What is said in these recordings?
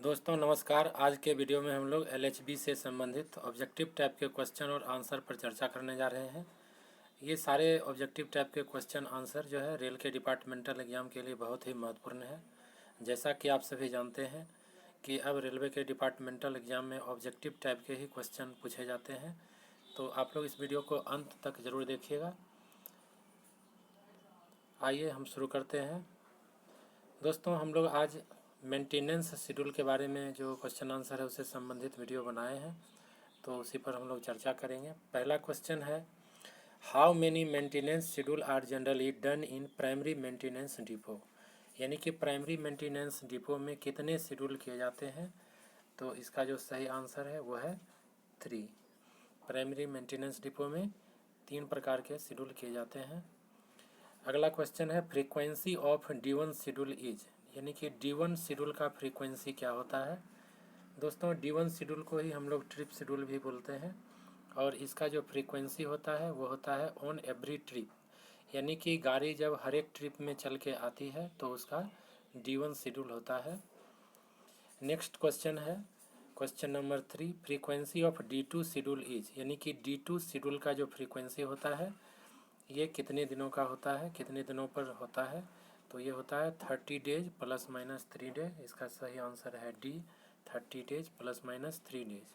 दोस्तों नमस्कार। आज के वीडियो में हम लोग एलएचबी से संबंधित ऑब्जेक्टिव टाइप के क्वेश्चन और आंसर पर चर्चा करने जा रहे हैं। ये सारे ऑब्जेक्टिव टाइप के क्वेश्चन आंसर जो है रेल के डिपार्टमेंटल एग्ज़ाम के लिए बहुत ही महत्वपूर्ण है। जैसा कि आप सभी जानते हैं कि अब रेलवे के डिपार्टमेंटल एग्ज़ाम में ऑब्जेक्टिव टाइप के ही क्वेश्चन पूछे जाते हैं, तो आप लोग इस वीडियो को अंत तक ज़रूर देखिएगा। आइए हम शुरू करते हैं। दोस्तों हम लोग आज मेंटेनेंस शेड्यूल के बारे में जो क्वेश्चन आंसर है उससे संबंधित वीडियो बनाए हैं, तो उसी पर हम लोग चर्चा करेंगे। पहला क्वेश्चन है, how many maintenance schedule are generally done in primary maintenance depot. यानी कि प्राइमरी मेंटेनेंस डिपो में कितने शेड्यूल किए जाते हैं। तो इसका जो सही आंसर है वो है 3। प्राइमरी मेंटेनेंस डिपो में 3 प्रकार के शेड्यूल किए जाते हैं। अगला क्वेश्चन है, frequency of D1 schedule is. यानी कि D1 शेड्यूल का फ्रीक्वेंसी क्या होता है। दोस्तों D1 शेड्यूल को ही हम लोग ट्रिप शेड्यूल भी बोलते हैं, और इसका जो फ्रीक्वेंसी होता है वो होता है ऑन एवरी ट्रिप। यानी कि गाड़ी जब हर एक ट्रिप में चल के आती है तो उसका D1 शेड्यूल होता है। नेक्स्ट क्वेश्चन है, question number 3, frequency of D2 schedule is. यानी कि D2 शेड्यूल का जो फ्रीक्वेंसी होता है ये कितने दिनों का होता है, कितने दिनों पर होता है। तो ये होता है 30 डेज प्लस माइनस 3 डेज। इसका सही आंसर है D, 30 days plus minus 3 days.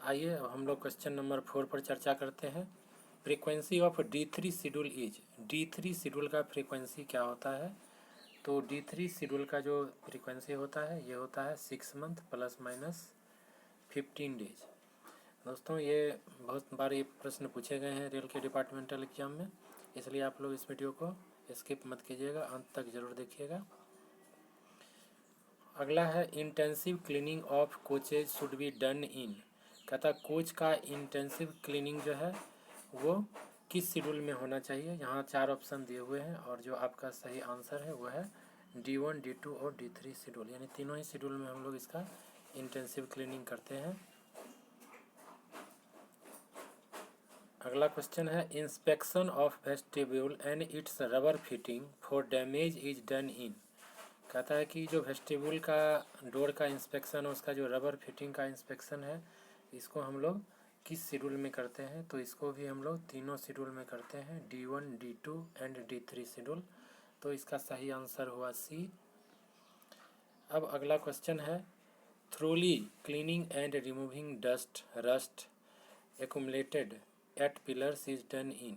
आइए अब हम लोग क्वेश्चन नंबर 4 पर चर्चा करते हैं। Frequency of D3 schedule is. D3 schedule का फ्रीक्वेंसी क्या होता है। तो D3 शेड्यूल का जो फ्रीक्वेंसी होता है ये होता है 6 मंथ प्लस माइनस 15 डेज। दोस्तों ये बहुत बार ये प्रश्न पूछे गए हैं रेल के डिपार्टमेंटल एग्जाम में, इसलिए आप लोग इस वीडियो को स्किप मत कीजिएगा, अंत तक ज़रूर देखिएगा। अगला है, intensive cleaning of coaches should be done in. कहता कोच का इंटेंसिव क्लीनिंग जो है वो किस शेड्यूल में होना चाहिए। यहाँ 4 ऑप्शन दिए हुए हैं और जो आपका सही आंसर है वो है D1, D2 और D3 शेड्यूल। यानी तीनों ही शेड्यूल में हम लोग इसका इंटेंसिव क्लीनिंग करते हैं। अगला क्वेश्चन है, inspection of vestibule and it's rubber fitting for damage is done in. कहता है कि जो वेस्टिब्यूल का डोर का इंस्पेक्शन है उसका जो रबर फिटिंग का इंस्पेक्शन है इसको हम लोग किस शेड्यूल में करते हैं। तो इसको भी हम लोग तीनों शेड्यूल में करते हैं, D1, D2 and D3 schedule. तो इसका सही आंसर हुआ सी। अब अगला क्वेश्चन है, thoroughly cleaning and removing dust rust accumulated at pillars is done in.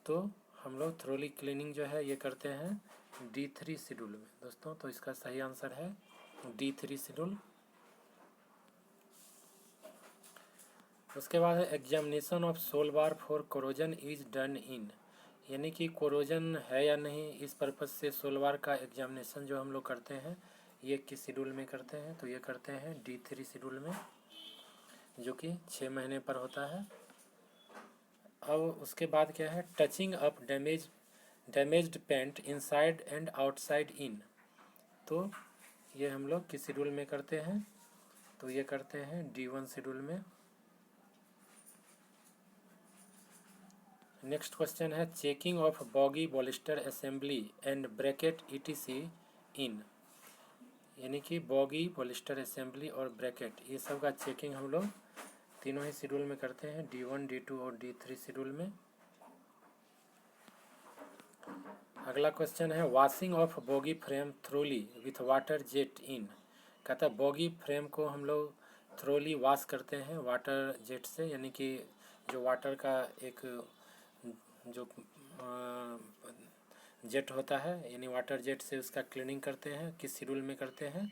तो हम लोग थ्रोली क्लीनिंग जो है ये करते हैं D3 शेड्यूल में दोस्तों। तो इसका सही आंसर है D3 शेड्यूल। उसके बाद है, examination of sole bar for corrosion is done in. यानी कि कोरोजन है या नहीं इस पर्पज़ से सोल बार का एग्जामिनेशन जो हम लोग करते हैं ये किस शेड्यूल में करते हैं। तो ये करते हैं D3 शेड्यूल में, जो कि 6 महीने पर होता है। अब उसके बाद क्या है, touching up damaged paint inside and outside in. तो ये हम लोग किस शेड्यूल में करते हैं। तो ये करते हैं D1 शेड्यूल में। नेक्स्ट क्वेश्चन है, checking of bogie bolster assembly and bracket ETC in. यानी कि बॉगी बॉलिस्टर असेंबली और ब्रैकेट ये सब का चेकिंग हम लोग तीनों ही शेड्यूल में करते हैं, D1, D2 और D3 शेड्यूल में। अगला क्वेश्चन है, washing of boggy frame thoroughly with water jet इन। कहता है बॉगी फ्रेम को हम लोग थ्रोली वॉश करते हैं वाटर जेट से। यानी कि जो वाटर का एक जो जेट होता है यानी वाटर जेट से उसका क्लीनिंग करते हैं। किस शेड्यूल में करते हैं।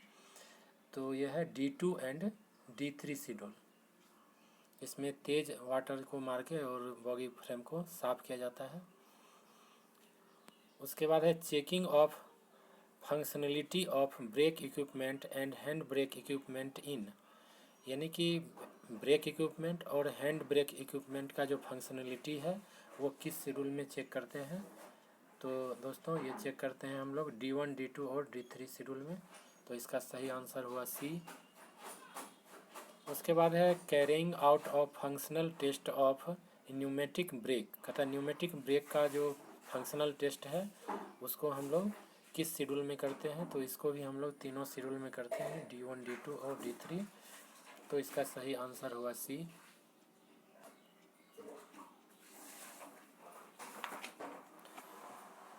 तो यह है D2 एंड D3 शेड्यूल। इसमें तेज वाटर को मार के और बॉगी फ्रेम को साफ किया जाता है। उसके बाद है, checking of functionality of brake equipment and hand brake equipment in. यानी कि ब्रेक इक्विपमेंट और हैंड ब्रेक इक्विपमेंट का जो फंक्शनलिटी है वो किस शेड्यूल में चेक करते हैं। तो दोस्तों ये चेक करते हैं हम लोग D1, D2 और D3 शेड्यूल में। तो इसका सही आंसर हुआ सी। उसके बाद है, carrying out of functional test of pneumatic brake. कहता है न्यूमेटिक ब्रेक का जो फंक्शनल टेस्ट है उसको हम लोग किस शेड्यूल में करते हैं, तो इसको भी हम लोग तीनों शेड्यूल में करते हैं, D1, D2 और D3। तो इसका सही आंसर होगा सी।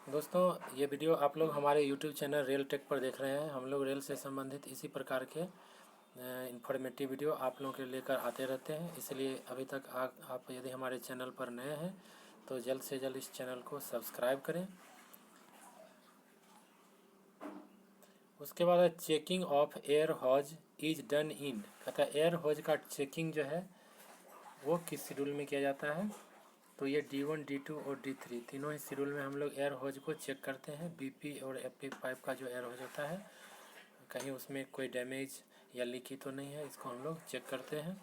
दोस्तों ये वीडियो आप लोग हमारे YouTube चैनल रेल टेक पर देख रहे हैं। हम लोग रेल से संबंधित इसी प्रकार के इंफॉर्मेटिव वीडियो आप लोगों के लेकर आते रहते हैं। इसलिए अभी तक आप यदि हमारे चैनल पर नए हैं तो जल्द से जल्द इस चैनल को सब्सक्राइब करें। उसके बाद checking of air hose is done in, कहता है एयर हॉज का चेकिंग जो है वो किस शेड्यूल में किया जाता है, तो ये D1, D2 और D3 तीनों ही शेड्यूल में हम लोग एयर हॉज को चेक करते हैं। BP और FP पाइप का जो एयर हॉज होता है कहीं उसमें कोई डैमेज या लीकी तो नहीं है, इसको हम लोग चेक करते हैं।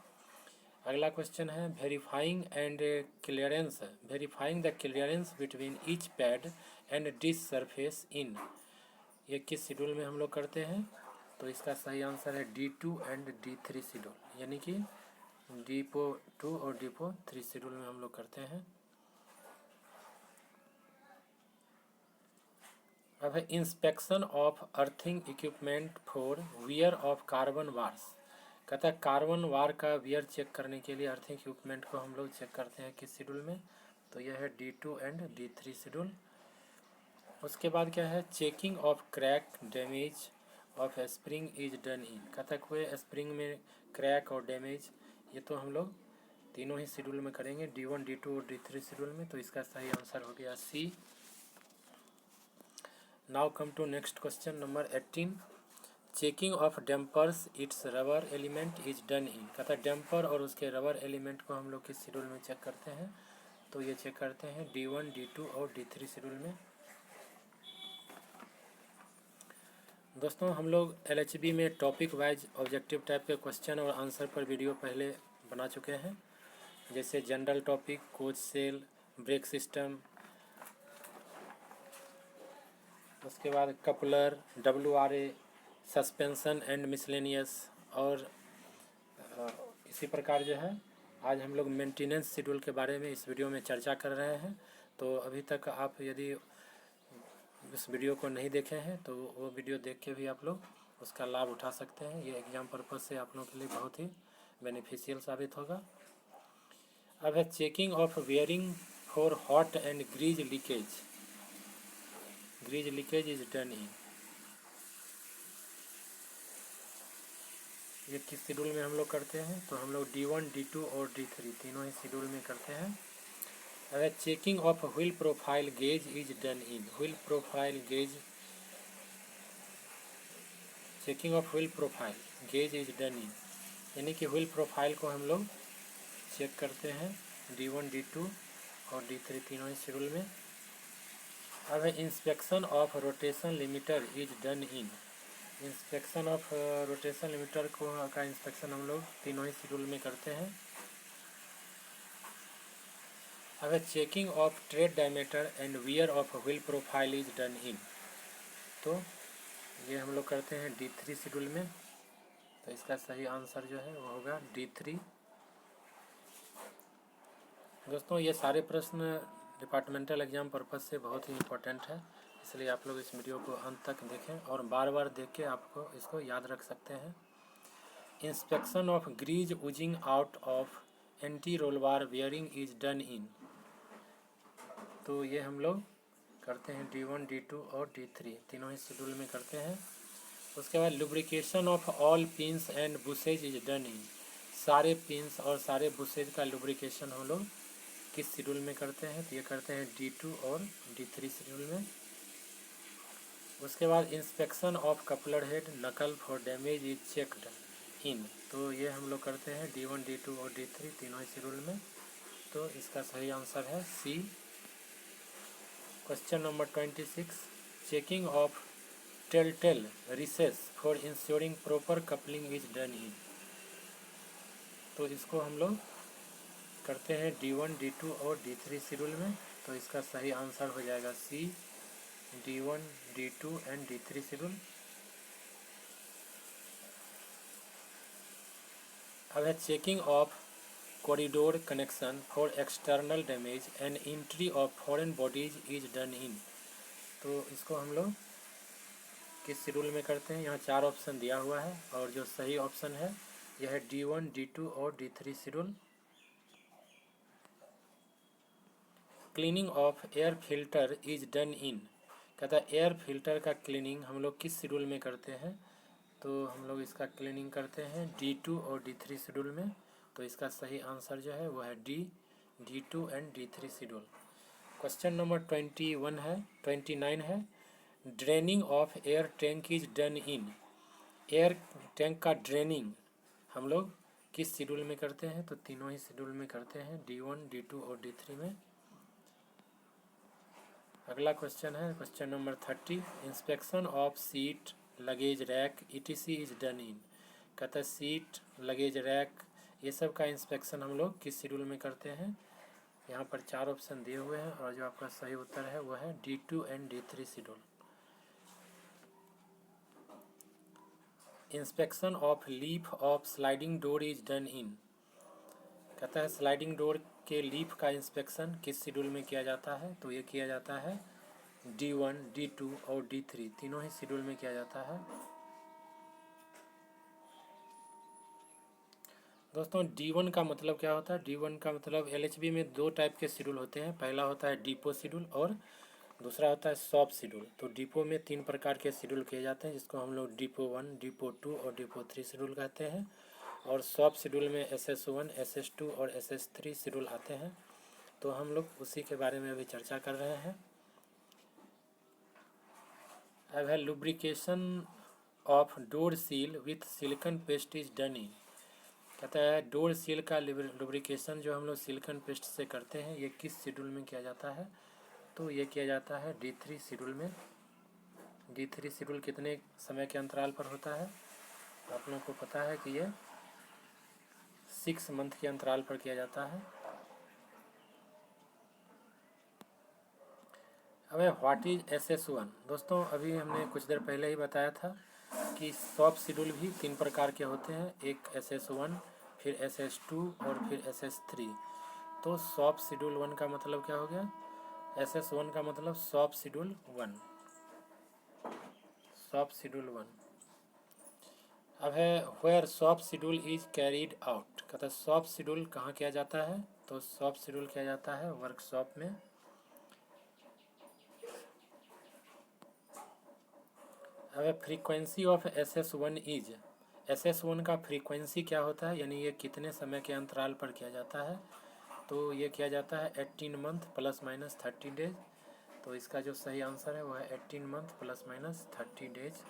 अगला क्वेश्चन है verifying and clearance, verifying the clearance between each pad and dish surface in, ये किस शेड्यूल में हम लोग करते हैं, तो इसका सही आंसर है D2 एंड D3 शेड्यूल, यानी कि डिपो 2 और डिपो 3 शेड्यूल में हम लोग करते हैं। अब है inspection of earthing equipment for wear off carbon wars, कहता है कार्बन वार का वियर चेक करने के लिए अर्थिंग इक्विपमेंट को हम लोग चेक करते हैं किस शेड्यूल में, तो यह है D2 एंड D3 शेड्यूल। उसके बाद क्या है checking of crack damage of spring is done in, कहता है कोई स्प्रिंग में क्रैक और डैमेज, ये तो हम लोग तीनों ही शेड्यूल में करेंगे, D1, D2 और D3 शेड्यूल में, तो इसका सही आंसर हो गया C. Now come to next question number 18, checking of dampers its rubber element is done in, कहता है डैम्पर और उसके रबर एलिमेंट को हम लोग किस शेड्यूल में चेक करते हैं, तो ये चेक करते हैं D1, D2 और D3 शेड्यूल में। दोस्तों हम लोग LHB में टॉपिक वाइज ऑब्जेक्टिव टाइप के क्वेश्चन और आंसर पर वीडियो पहले बना चुके हैं, जैसे general topic, coach cell, brake system, उसके बाद coupler, WRA, suspension and miscellaneous, और इसी प्रकार जो है आज हम लोग मेंटेनेंस शेड्यूल के बारे में इस वीडियो में चर्चा कर रहे हैं। तो अभी तक आप यदि इस वीडियो को नहीं देखे हैं तो वो वीडियो देख के भी आप लोग उसका लाभ उठा सकते हैं। ये एग्ज़ाम पर्पज़ से आप लोगों के लिए बहुत ही बेनिफिशियल साबित होगा। अब है checking of wearing for hot and grease leakage, grease leakage is done in, ये किस शेड्यूल में हम लोग करते हैं, तो हम लोग D1, D2 और D3 तीनों ही शेड्यूल में करते हैं। अगर checking of wheel profile gauge is done in, wheel profile gauge, checking of wheel profile gauge is done in, यानी कि व्हील प्रोफाइल को हम लोग चेक करते हैं D1, D2 और D3 तीनों ही शेड्यूल में। अब है inspection of rotation limiter is done in, inspection of rotation limiter का इंस्पेक्शन हम लोग तीनों ही शेड्यूल में करते हैं। अब है checking of trade diameter and wear off wheel profile is done in, तो ये हम लोग करते हैं D3 शेड्यूल में, तो इसका सही आंसर जो है वो होगा D3। दोस्तों ये सारे प्रश्न डिपार्टमेंटल एग्जाम पर्पज़ से बहुत ही इम्पोर्टेंट है, इसलिए आप लोग इस वीडियो को अंत तक देखें और बार बार देख के आपको इसको याद रख सकते हैं। Inspection of grease oozing out of anti roll bar wearing is done in, तो ये हम लोग करते हैं D1, D2 और D3 तीनों ही शेड्यूल में करते हैं। उसके बाद lubrication of all pins and bushes is done in, सारे पिंस और सारे बुसेज का लुब्रिकेशन हम लोग किस शेड्यूल में करते हैं, तो ये करते हैं D2 और D3 शेड्यूल में। उसके बाद इंस्पेक्शन ऑफ कपलर हेड नकल for damage is checked in, तो ये हम लोग करते हैं D1, D2 और D3 तीनों ही शेड्यूल में, तो इसका सही आंसर है C. Question number 26, checking of tail recess for ensuring proper coupling is done in, तो इसको हम लोग करते हैं D1, D2 और D3 शेड्यूल में, तो इसका सही आंसर हो जाएगा सी, D1, D2 and D3 schedule. अब है checking of corridor connection for external damage and entry of foreign bodies is done in, तो इसको हम लोग किस शेड्यूल में करते हैं। यहाँ 4 ऑप्शन दिया हुआ है और जो सही ऑप्शन है यह है D1, D2 और D3 schedule. Cleaning of air filter is done in, कहता है एयर फिल्टर का क्लीनिंग हम लोग किस शेड्यूल में करते हैं। तो हम लोग इसका क्लीनिंग करते हैं D2 और D3 शेड्यूल में। तो इसका सही आंसर जो है वह है D2 and D3 schedule. Question number 29 है draining of air tank is done in, air tank का ड्रेनिंग हम लोग किस शेड्यूल में करते हैं। तो तीनों ही शेड्यूल में करते हैं, D1, D2 और D3 में। अगला क्वेश्चन है question number 30, inspection of seat, luggage rack ETC is done in, कहता है सीट, लगेज रैक ये सब का इंस्पेक्शन हम लोग किस शेड्यूल में करते हैं। यहाँ पर 4 ऑप्शन दिए हुए हैं और जो आपका सही उत्तर है वह है D2 and D3 schedule. Inspection of leaf of sliding door is done in, कहता है स्लाइडिंग डोर के लीफ का इंस्पेक्शन किस शेड्यूल में किया जाता है। तो ये किया जाता है D1, D2 और D3 तीनों ही शेड्यूल में किया जाता है। दोस्तों D1 का मतलब क्या होता है। D1 का मतलब LHB में 2 टाइप के शेड्यूल होते हैं, पहला होता है डिपो शेड्यूल और दूसरा होता है शॉप शेड्यूल। तो डिपो में 3 प्रकार के शेड्यूल किए जाते हैं जिसको हम लोग डिपो 1, डिपो 2 और डिपो 3 शेड्यूल कहते हैं। और शॉप शेड्यूल में SS1, SS2 और SS3 शेड्यूल आते हैं। तो हम लोग उसी के बारे में अभी चर्चा कर रहे हैं। अब है lubrication of door seal with silicon paste is done in, कहता है डोर सील का लुब्रिकेशन जो हम लोग सिलिकॉन पेस्ट से करते हैं ये किस शेड्यूल में किया जाता है। तो ये किया जाता है D3 शेड्यूल में। D3 शेड्यूल कितने समय के अंतराल पर होता है। आप लोगों को पता है कि ये 6 मंथ के अंतराल पर किया जाता है। अब व्हाट इज SS1, दोस्तों अभी हमने कुछ देर पहले ही बताया था कि शॉप शेड्यूल भी 3 प्रकार के होते हैं, एक SS1, फिर SS2 और फिर SS3। तो शॉप शेड्यूल 1 का मतलब क्या हो गया, SS1 का मतलब शॉप शेड्यूल 1, शॉप शेड्यूल 1। अब है where shop schedule is carried out, कहता है शॉप शेड्यूल कहाँ किया जाता है। तो शॉप शेड्यूल किया जाता है वर्कशॉप में। अब frequency of SS1 is, SS1 का फ्रीक्वेंसी क्या होता है, यानी ये कितने समय के अंतराल पर किया जाता है। तो ये किया जाता है 18 मंथ प्लस माइनस 30 डेज। तो इसका जो सही आंसर है वो है 18 मंथ प्लस माइनस 30 डेज।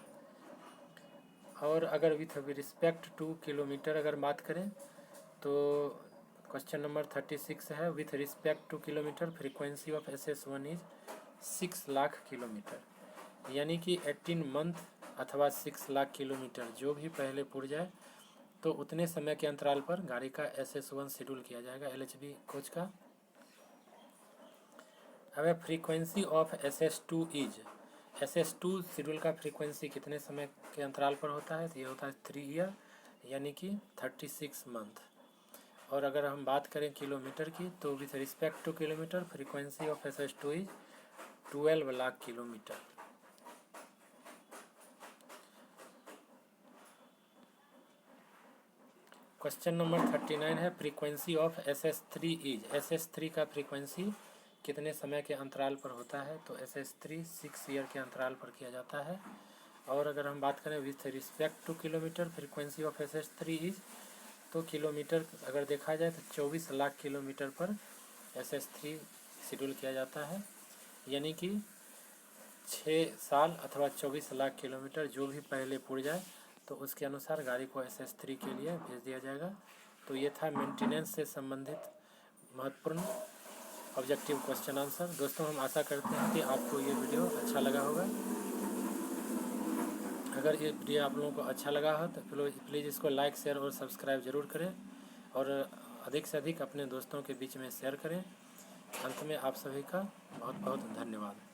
और अगर विथ रिस्पेक्ट टू किलोमीटर अगर बात करें तो क्वेश्चन नंबर 36 है with respect two kilometre frequency of SS1 is 6 lakh kilometre, यानी कि 18 मंथ अथवा 6 लाख किलोमीटर जो भी पहले पुर जाए तो उतने समय के अंतराल पर गाड़ी का SS1 शेड्यूल किया जाएगा LHB कोच का। अब frequency of SS2 is, SS2 schedule का फ्रीक्वेंसी कितने समय के अंतराल पर होता है। तो ये होता है 3 ईयर यानी कि 36 मंथ। और अगर हम बात करें किलोमीटर की तो with respect two kilometre frequency of SS2 is 12 lakh kilometre. Question number 39 है frequency of SS3 is, SS3 का फ्रीक्वेंसी कितने समय के अंतराल पर होता है। तो SS3 6 ईयर के अंतराल पर किया जाता है। और अगर हम बात करें with respect two kilometre frequency of SS3 is, तो किलोमीटर अगर देखा जाए तो 24 लाख किलोमीटर पर SS3 शेड्यूल किया जाता है, यानी कि 6 साल अथवा 24 लाख किलोमीटर जो भी पहले पुर जाए तो उसके अनुसार गाड़ी को SS3 के लिए भेज दिया जाएगा। तो ये था मेंटेनेंस से संबंधित महत्वपूर्ण ऑब्जेक्टिव क्वेश्चन आंसर। दोस्तों हम आशा करते हैं कि आपको ये वीडियो अच्छा लगा होगा। अगर ये वीडियो आप लोगों को अच्छा लगा हो तो प्लीज़ इसको लाइक, शेयर और सब्सक्राइब ज़रूर करें और अधिक से अधिक अपने दोस्तों के बीच में शेयर करें। अंत में आप सभी का बहुत बहुत धन्यवाद।